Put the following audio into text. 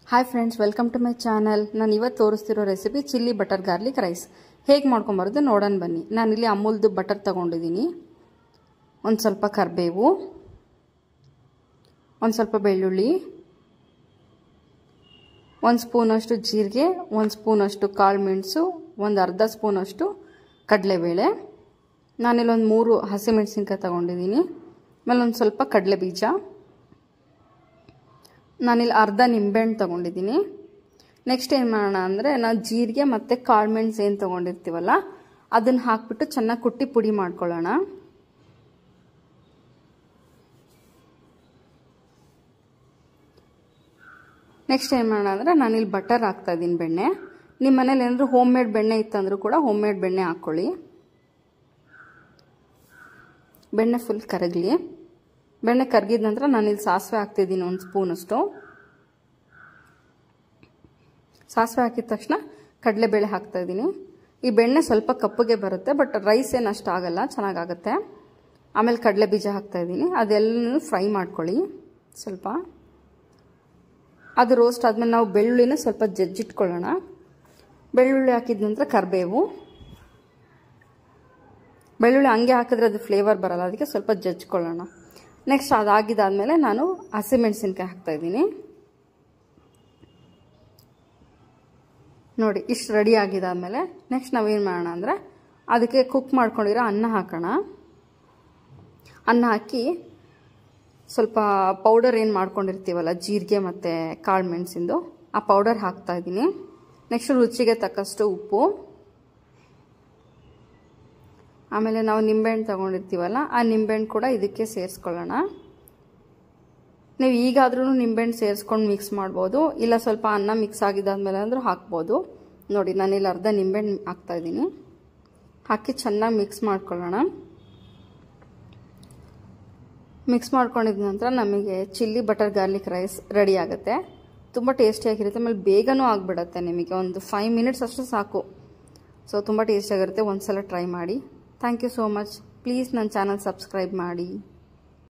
Hi friends, welcome to my channel. ನಾನು ಇವತ್ತು ತೋರಿಸ್ತಿರೋ recipe chilli butter garlic rice. ಹೇಗೆ ಮಾಡ್ಕೊಂಬರೋದು ನೋಡೋಣ ಬನ್ನಿ. ನಾನಿಲ್ಲಿ ಅಮೂಲ್ದು ಬಟರ್ ತೊಗೊಂಡಿದ್ದೀನಿ. ಒಂದು ಸ್ವಲ್ಪ ಕರಿಬೇವು, ಒಂದು ಸ್ವಲ್ಪ ಬೆಳ್ಳುಳ್ಳಿ, 1 ಸ್ಪೂನಷ್ಟು ಜೀರಿಗೆ, 1 ಸ್ಪೂನಷ್ಟು ಕಾಳು ಮೆಣಸು, ಒಂದು ಅರ್ಧ ಸ್ಪೂನಷ್ಟು ಕಡಲೆಬೇಳೆ. ನಾನಿಲ್ಲಿ ಒಂದು 3 ಹಸಿಮೆಣಸಿನ್ಕಾಯಿ ತೊಗೊಂಡಿದ್ದೀನಿ. ಆಮೇಲೆ ಒಂದು ಸ್ವಲ್ಪ ಕಡಲೆ ಬೀಜ. ನಾನಿಲ್ಲಿ ಅರ್ಧ ನಿಂಬೆಹಣ್ಣು ತೊಗೊಂಡಿದ್ದೀನಿ. ನೆಕ್ಸ್ಟ್ ಏನು ಮಾಡೋಣ ಅಂದರೆ, ನಾವು ಜೀರಿಗೆ ಮತ್ತು ಕಾಳು ಮೆಣಸು ಏನು ತೊಗೊಂಡಿರ್ತೀವಲ್ಲ ಅದನ್ನು ಹಾಕ್ಬಿಟ್ಟು ಚೆನ್ನಾಗಿ ಕುಟ್ಟಿ ಪುಡಿ ಮಾಡ್ಕೊಳ್ಳೋಣ. ನೆಕ್ಸ್ಟ್ ಏನು ಮಾಡೋಣ ಅಂದರೆ, ನಾನಿಲ್ಲಿ ಬಟರ್ ಹಾಕ್ತಾಯಿದ್ದೀನಿ, ಬೆಣ್ಣೆ. ನಿಮ್ಮ ಮನೇಲಿ ಏನಾದರೂ ಹೋಮ್ ಮೇಡ್ ಬೆಣ್ಣೆ ಇತ್ತಂದ್ರೂ ಕೂಡ ಹೋಮ್ ಮೇಡ್ ಬೆಣ್ಣೆ ಹಾಕ್ಕೊಳ್ಳಿ. ಬೆಣ್ಣೆ ಫುಲ್ ಕರಗಲಿ. ಬೆಣ್ಣೆ ಕರಗಿದ ನಂತರ ನಾನಿಲ್ಲಿ ಸಾಸಿವೆ ಹಾಕ್ತಿದ್ದೀನಿ, 1 ಸ್ಪೂನಷ್ಟು. ಸಾಸಿವೆ ಹಾಕಿದ ತಕ್ಷಣ ಕಡಲೆಬೇಳೆ ಹಾಕ್ತಾಯಿದ್ದೀನಿ. ಈ ಬೆಣ್ಣೆ ಸ್ವಲ್ಪ ಕಪ್ಪಗೆ ಬರುತ್ತೆ, ಬಟ್ ರೈಸ್ ಏನು ಅಷ್ಟು ಆಗಲ್ಲ, ಚೆನ್ನಾಗಾಗುತ್ತೆ. ಆಮೇಲೆ ಕಡಲೆ ಬೀಜ ಹಾಕ್ತಾಯಿದ್ದೀನಿ. ಅದೆಲ್ಲನೂ ಫ್ರೈ ಮಾಡ್ಕೊಳ್ಳಿ ಸ್ವಲ್ಪ. ಅದು ರೋಸ್ಟ್ ಆದಮೇಲೆ ನಾವು ಬೆಳ್ಳುಳ್ಳಿನ ಸ್ವಲ್ಪ ಜಜ್ಜಿಟ್ಕೊಳ್ಳೋಣ. ಬೆಳ್ಳುಳ್ಳಿ ಹಾಕಿದ ನಂತರ ಕರಿಬೇವು. ಬೆಳ್ಳುಳ್ಳಿ ಹಂಗೆ ಹಾಕಿದ್ರೆ ಅದು ಫ್ಲೇವರ್ ಬರಲ್ಲ, ಅದಕ್ಕೆ ಸ್ವಲ್ಪ ಜಜ್ಕೊಳ್ಳೋಣ. ನೆಕ್ಸ್ಟ್ ಅದಾಗಿದ್ದಾದಮೇಲೆ ನಾನು ಹಸಿಮೆಣಸಿನ್ಕಾಯಿ ಹಾಕ್ತಾಯಿದ್ದೀನಿ. ನೋಡಿ, ಇಷ್ಟು ರೆಡಿ ಆಗಿದ್ದಾದಮೇಲೆ ನೆಕ್ಸ್ಟ್ ನಾವೇನು ಮಾಡೋಣ ಅಂದರೆ, ಅದಕ್ಕೆ ಕುಕ್ ಮಾಡ್ಕೊಂಡಿರೋ ಅನ್ನ ಹಾಕೋಣ. ಅನ್ನ ಹಾಕಿ ಸ್ವಲ್ಪ ಪೌಡರ್ ಏನು ಮಾಡ್ಕೊಂಡಿರ್ತೀವಲ್ಲ, ಜೀರಿಗೆ ಮತ್ತು ಕಾಳು ಮೆಣಸಿಂದು, ಆ ಪೌಡರ್ ಹಾಕ್ತಾಯಿದ್ದೀನಿ. ನೆಕ್ಸ್ಟ್ ರುಚಿಗೆ ತಕ್ಕಷ್ಟು ಉಪ್ಪು. ಆಮೇಲೆ ನಾವು ನಿಂಬೆಹಣ್ಣು ತೊಗೊಂಡಿರ್ತೀವಲ್ಲ, ಆ ನಿಂಬೆಹಣ್ಣು ಕೂಡ ಇದಕ್ಕೆ ಸೇರಿಸ್ಕೊಳ್ಳೋಣ. ನೀವು ಈಗಾದ್ರೂ ನಿಂಬೆಹಣ್ಣು ಸೇರಿಸ್ಕೊಂಡು ಮಿಕ್ಸ್ ಮಾಡ್ಬೋದು, ಇಲ್ಲ ಸ್ವಲ್ಪ ಅನ್ನ ಮಿಕ್ಸ್ ಆಗಿದ್ದಾದ್ಮೇಲೆ ಅಂದರೂ ಹಾಕ್ಬೋದು. ನೋಡಿ, ನಾನಿಲ್ಲಿ ಅರ್ಧ ನಿಂಬೆಹಣ್ಣು ಹಾಕ್ತಾಯಿದ್ದೀನಿ. ಹಾಕಿ ಚೆನ್ನಾಗಿ ಮಿಕ್ಸ್ ಮಾಡ್ಕೊಳ್ಳೋಣ. ಮಿಕ್ಸ್ ಮಾಡ್ಕೊಂಡಿದ ನಂತರ ನಮಗೆ chilli butter garlic rice ready ಆಗುತ್ತೆ. ತುಂಬ ಟೇಸ್ಟಿಯಾಗಿರುತ್ತೆ. ಆಮೇಲೆ ಬೇಗನೂ ಆಗಿಬಿಡುತ್ತೆ. ನಿಮಗೆ ಒಂದು 5 ಮಿನಿಟ್ಸ್ ಅಷ್ಟು ಸಾಕು. ಸೊ ತುಂಬ ಟೇಸ್ಟಿಯಾಗಿರುತ್ತೆ. ಒಂದ್ಸಲ ಟ್ರೈ ಮಾಡಿ. Thank you so much. Please ನನ್ನ ಚಾನಲ್ ಸಬ್ಸ್ಕ್ರೈಬ್ ಮಾಡಿ.